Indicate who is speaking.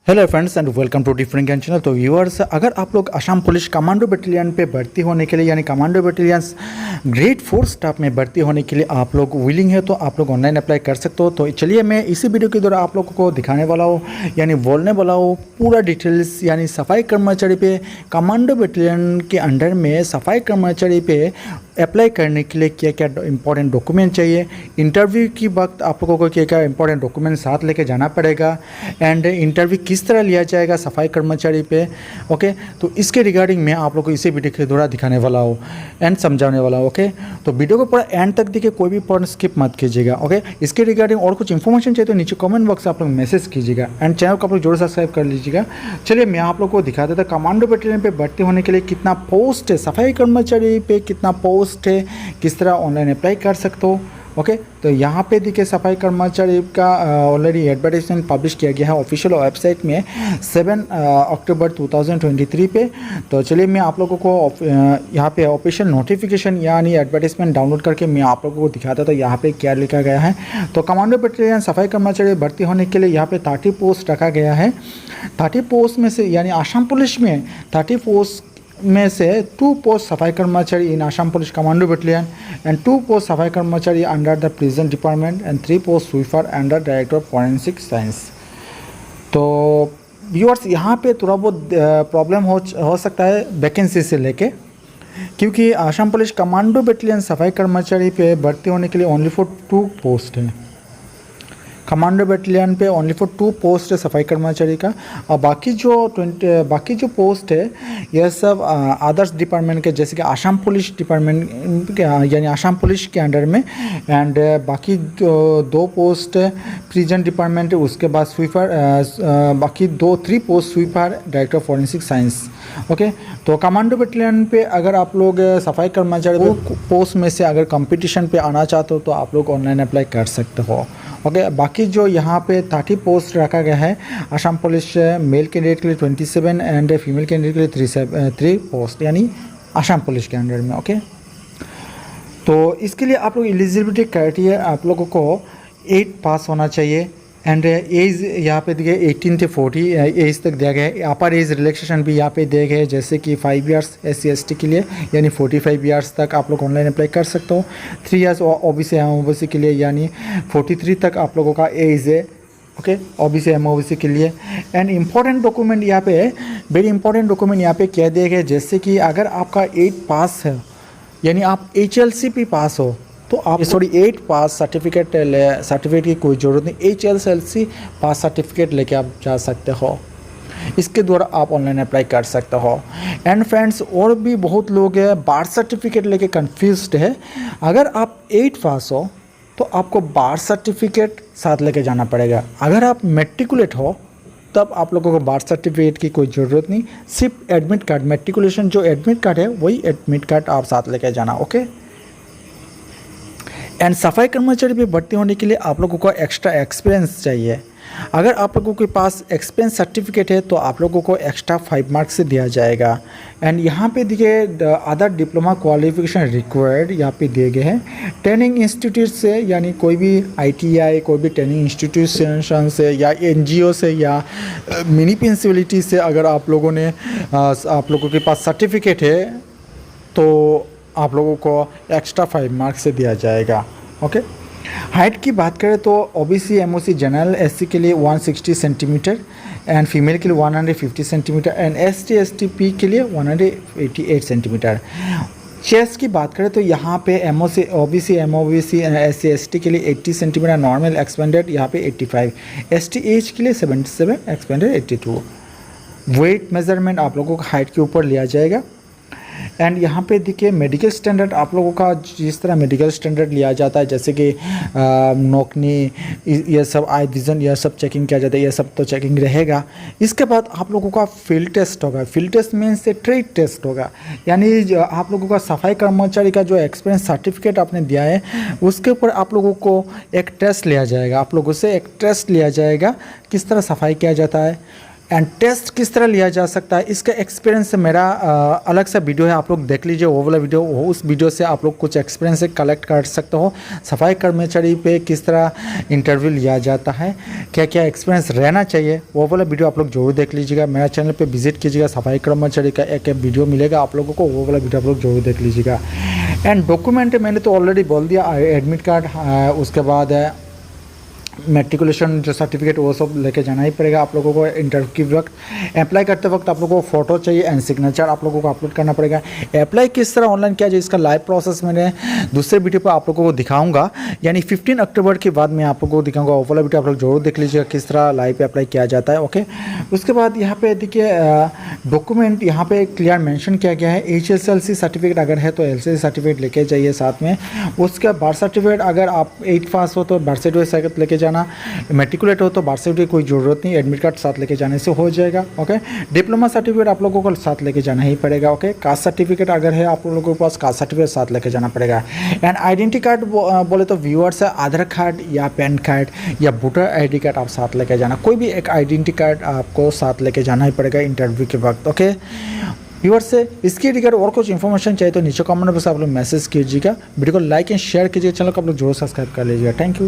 Speaker 1: Hello friends and welcome to different Gyan channel. तो viewers, अगर आप लोग असम पुलिस कमांडो बटालियन पे भर्ती होने के लिए यानी कमांडो बटालियंस ग्रेड 4 स्टाफ में भर्ती होने के लिए आप लोग विलिंग है तो आप लोग ऑनलाइन अप्लाई कर सकते हो। तो चलिए मैं इसी वीडियो के द्वारा आप लोगों को दिखाने वाला हूँ यानी बोलने वाला हूँ पूरा डिटेल्स यानी सफाई कर्मचारी पे कमांडो बटालियन के अंडर में सफाई कर्मचारी पे अप्लाई करने के लिए क्या क्या इंपॉर्टेंट डॉक्यूमेंट चाहिए, इंटरव्यू की वक्त आप लोगों को क्या क्या इंपॉर्टेंट डॉक्यूमेंट साथ लेके जाना पड़ेगा एंड इंटरव्यू किस तरह लिया जाएगा सफाई कर्मचारी पे। ओके, तो इसके रिगार्डिंग मैं आप लोगों को इसी वीडियो के द्वारा दिखाने वाला हूँ एंड समझाने वाला हूँ। ओके, तो वीडियो को पूरा एंड तक देखिए, कोई भी पॉइंट स्किप मत कीजिएगा। ओके, इसके रिगार्डिंग और कुछ इन्फॉर्मेशन चाहिए तो नीचे कमेंट बॉक्स आप लोग मैसेज कीजिएगा एंड चैनल को आप लोग जरूर सब्सक्राइब कर लीजिएगा। चलिए मैं आप लोग को दिखा देता कमांडो बटालियन पे भर्ती होने के लिए कितना पोस्ट है, सफाई कर्मचारी पे कितना पोस्ट है, किस तरह ऑनलाइन अप्लाई कर सकते हो। ओके, तो यहाँ पे देखिए सफाई कर्मचारी का ऑलरेडी एडवर्टाइजमेंट पब्लिश किया गया है ऑफिशियल वेबसाइट में 7 अक्टूबर 2023 पे। तो चलिए मैं आप लोगों को यहाँ पे ऑफिशियल नोटिफिकेशन यानी एडवर्टाइजमेंट डाउनलोड करके मैं आप लोगों को दिखाता था यहाँ पे क्या लिखा गया है। तो कमांडो बटालियन सफाई कर्मचारी भर्ती होने के लिए यहाँ पे 30 पोस्ट रखा गया है। 30 पोस्ट में से यानी आसाम पुलिस में 30 पोस्ट में से 2 पोस्ट सफाई कर्मचारी in Assam police commando battalion and 2 post सफाई कर्मचारी under the prison department and 3 post sweeper under director of forensic science. तो व्यूअर्स, यहाँ पे थोड़ा बहुत प्रॉब्लम हो सकता है वैकेंसी से लेके, क्योंकि आसाम पुलिस कमांडो बटालियन सफाई कर्मचारी पे भर्ती होने के लिए ओनली फॉर 2 पोस्ट है। कमांडो बटालियन पे ओनली फॉर 2 पोस्ट है सफाई कर्मचारी का, और बाकी जो पोस्ट है यह सब अदर्स डिपार्टमेंट के जैसे कि आसाम पुलिस डिपार्टमेंट यानी आसाम पुलिस के अंडर में एंड बाकी 2 पोस्ट प्रिजन डिपार्टमेंट है, उसके बाद स्वीपर बाकी 3 post sweeper director of forensic science. Okay, तो कमांडो बटालियन पे अगर आप लोग सफाई कर्मचारी पोस्ट में से अगर कंपटीशन पे आना चाहते हो तो आप लोग ऑनलाइन अप्लाई कर सकते हो। ओके, बाकी जो यहाँ पे 30 पोस्ट रखा गया है आसाम पुलिस मेल कैंडिडेट के लिए 27 एंड फीमेल कैंडिडेट के लिए 3 पोस्ट यानी आसाम पुलिस के अंडर में। ओके, तो इसके लिए आप लोग एलिजिबिलिटी क्राइटेरिया आप लोगों को 8 पास होना चाहिए एंड एज यहाँ पे दिए 18 से 40 एज तक दिया गया है। अपर एज रिलैक्सेशन भी यहाँ पे दिए गए हैं जैसे कि 5 ईयर्स SC/ST के लिए यानी 45 ईयर्स तक आप लोग ऑनलाइन अप्लाई कर सकते हो। 3 ईयर्स OBC के लिए यानी 43 तक आप लोगों का एज है। ओके, OBC MOBC के लिए एंड इम्पॉर्टेंट डॉक्यूमेंट यहाँ पे वेरी इंपॉर्टेंट डॉक्यूमेंट यहाँ पे क्या दिए गए, जैसे कि अगर आपका 8 पास है यानी आप HLC पे पास हो तो आप 8 पास सर्टिफिकेट की कोई ज़रूरत नहीं, HLC पास सर्टिफिकेट लेके आप जा सकते हो, इसके द्वारा आप ऑनलाइन अप्लाई कर सकते हो। एंड फ्रेंड्स, और भी बहुत लोग हैं बार्थ सर्टिफिकेट लेके कंफ्यूज्ड है। अगर आप 8 पास हो तो आपको बार्थ सर्टिफिकेट साथ लेके जाना पड़ेगा। अगर आप मेट्रिकुलेट हो तब आप लोगों को बार्थ सर्टिफिकेट की कोई ज़रूरत नहीं, सिर्फ एडमिट कार्ड, मेट्रिकुलेशन जो एडमिट कार्ड है वही एडमिट कार्ड आप साथ लेके जाना। ओके, एंड सफाई कर्मचारी पे भर्ती होने के लिए आप लोगों को एक्स्ट्रा एक्सपीरियंस चाहिए। अगर आप लोगों के पास एक्सपीरियंस सर्टिफिकेट है तो आप लोगों को एक्स्ट्रा 5 मार्क्स से दिया जाएगा। एंड यहाँ पे देखिए अदर डिप्लोमा क्वालिफिकेशन रिक्वायर्ड यहाँ पे दिए गए हैं। ट्रेनिंग इंस्टीट्यूट से यानी कोई भी ITI कोई भी ट्रेनिंग इंस्टीट्यूशन से या NGO से या म्यूनिसिपैलिटी से अगर आप लोगों के पास सर्टिफिकेट है तो आप लोगों को एक्स्ट्रा 5 मार्क्स से दिया जाएगा। ओके, हाइट की बात करें तो OBC MOC जनरल SC के लिए 160 सेंटीमीटर एंड फीमेल के लिए 150 सेंटीमीटर एंड ST/ST P के लिए 188 सेंटीमीटर। चेस्ट की बात करें तो यहाँ पे OBC MOBC SC/ST के लिए 80 सेंटीमीटर नॉर्मल एक्सपेंडेड यहाँ पे 85, STH के लिए 77 एक्सपेंडेड 82। वेट मेजरमेंट आप लोगों का हाइट के ऊपर लिया जाएगा। एंड यहाँ पे देखिए मेडिकल स्टैंडर्ड आप लोगों का जिस तरह मेडिकल स्टैंडर्ड लिया जाता है जैसे कि नोकनी ये सब आई विज़न यह सब चेकिंग किया जाता है, ये सब तो चेकिंग रहेगा। इसके बाद आप लोगों का फील्ड टेस्ट होगा। फील्ड टेस्ट मीन्स से ट्रेड टेस्ट होगा, यानी आप लोगों का सफाई कर्मचारी का जो एक्सपीरियंस सर्टिफिकेट आपने दिया है उसके ऊपर आप लोगों को एक टेस्ट लिया जाएगा। आप लोगों से एक टेस्ट लिया जाएगा किस तरह सफाई किया जाता है एंड टेस्ट किस तरह लिया जा सकता है इसका एक्सपीरियंस मेरा अलग सा वीडियो है, आप लोग देख लीजिए वो वाला वीडियो। उस वीडियो से आप लोग कुछ एक्सपीरियंस से कलेक्ट कर सकते हो। सफाई कर्मचारी पे किस तरह इंटरव्यू लिया जाता है, क्या क्या एक्सपीरियंस रहना चाहिए, वो वाला वीडियो आप लोग जरूर देख लीजिएगा। मेरा चैनल पे विजिट कीजिएगा, सफाई कर्मचारी का एक वीडियो मिलेगा आप लोगों को, वो वाला वीडियो आप लोग जरूर देख लीजिएगा। एंड डॉक्यूमेंट मैंने तो ऑलरेडी बोल दिया, एडमिट कार्ड, उसके बाद मैट्रिकुलेशन जो सर्टिफिकेट वो सब लेके जाना ही पड़ेगा आप लोगों को। इंटरव्यू के वक्त अप्लाई करते वक्त आप लोगों को फ़ोटो चाहिए एंड सिग्नेचर आप लोगों को अपलोड करना पड़ेगा। अप्लाई किस तरह ऑनलाइन किया जाए इसका लाइव प्रोसेस मैंने दूसरे वीडियो पर आप लोगों को दिखाऊंगा, यानी 15 अक्टूबर के बाद मैं आप लोगों को दिखाऊंगा। वो वाला वीडियो आप लोग जरूर देख लीजिएगा किस तरह लाइव पे अप्लाई किया जाता है। ओके, उसके बाद यहाँ पे देखिए डॉक्यूमेंट यहाँ पे क्लियर मेंशन किया गया है। HSLC सर्टिफिकेट अगर है तो LCC सर्टिफिकेट लेके जाइए साथ में। उसका बर्थ सर्टिफिकेट अगर आप 8 पास हो तो बर्थ सर्टिफिकेट लेके जाना, मैट्रिकुलेट हो तो बर्थ सर्टिफिकेट कोई ज़रूरत नहीं, एडमिट कार्ड साथ लेके जाने से हो जाएगा। ओके, डिप्लोमा सर्टिफिकेट आप लोगों को साथ लेके जाना ही पड़ेगा। ओके, कास्ट सर्टिफिकेट अगर है आप लोगों के पास, कास्ट सर्टिफिकेट साथ लेके जाना पड़ेगा। एंड आइडेंटिटी कार्ड बोले तो व्यूअर्स है, आधार कार्ड या पैन कार्ड या वोटर ID कार्ड आप साथ लेके जाना, कोई भी एक आइडेंटिटी कार्ड आपको साथ लेके जाना ही पड़ेगा इंटरव्यू के वक्त। ओके व्यूअर्स से इसके रिगार्ड और कुछ इन्फॉर्मेशन चाहिए तो नीचे कमेंट बॉक्स आप लोग मैसेज कीजिएगा। वीडियो को लाइक एंड शेयर कीजिए, चैनल को आप लोग जरूर सब्सक्राइब कर लीजिएगा। Thank you.